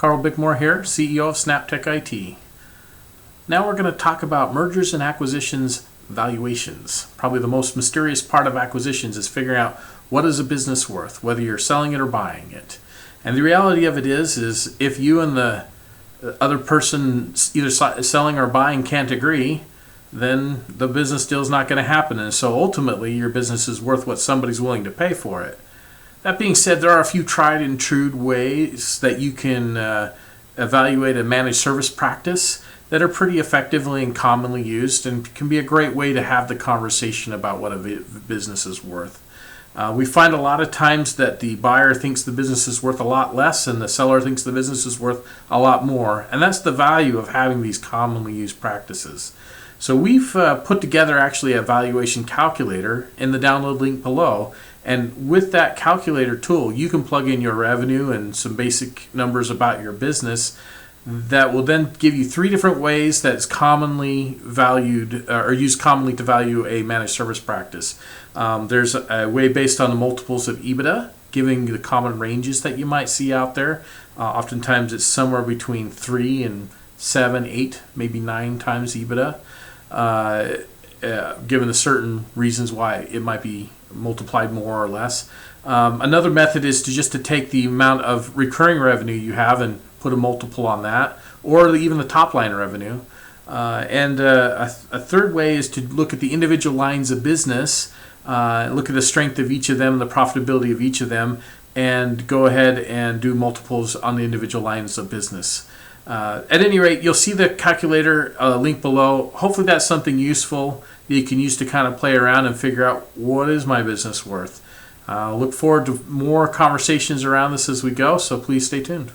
Carl Bickmore here, CEO of SnapTech IT. Now we're going to talk about mergers and acquisitions valuations. Probably the most mysterious part of acquisitions is figuring out what is a business worth, whether you're selling it or buying it. And the reality of it is if you and the other person either selling or buying can't agree, then the business deal is not going to happen. And so ultimately your business is worth what somebody's willing to pay for it. That being said, there are a few tried and true ways that you can evaluate a managed service practice that are pretty effectively and commonly used and can be a great way to have the conversation about what a business is worth. We find a lot of times that the buyer thinks the business is worth a lot less and the seller thinks the business is worth a lot more. And that's the value of having these commonly used practices. So we've put together actually a valuation calculator in the download link below. And with that calculator tool, you can plug in your revenue and some basic numbers about your business that will then give you 3 different ways that is commonly valued or used commonly to value a managed service practice. There's a way based on the multiples of EBITDA, giving the common ranges that you might see out there. Oftentimes it's somewhere between 3 and 7, 8, maybe 9 times EBITDA, given the certain reasons why it might be multiplied more or less. Another method is to take the amount of recurring revenue you have and put a multiple on that, or even the top line revenue. And a third way is to look at the individual lines of business, look at the strength of each of them, the profitability of each of them, and go ahead and do multiples on the individual lines of business. At any rate, you'll see the calculator link below. Hopefully that's something useful that you can use to kind of play around and figure out what is my business worth. Look forward to more conversations around this as we go, so please stay tuned.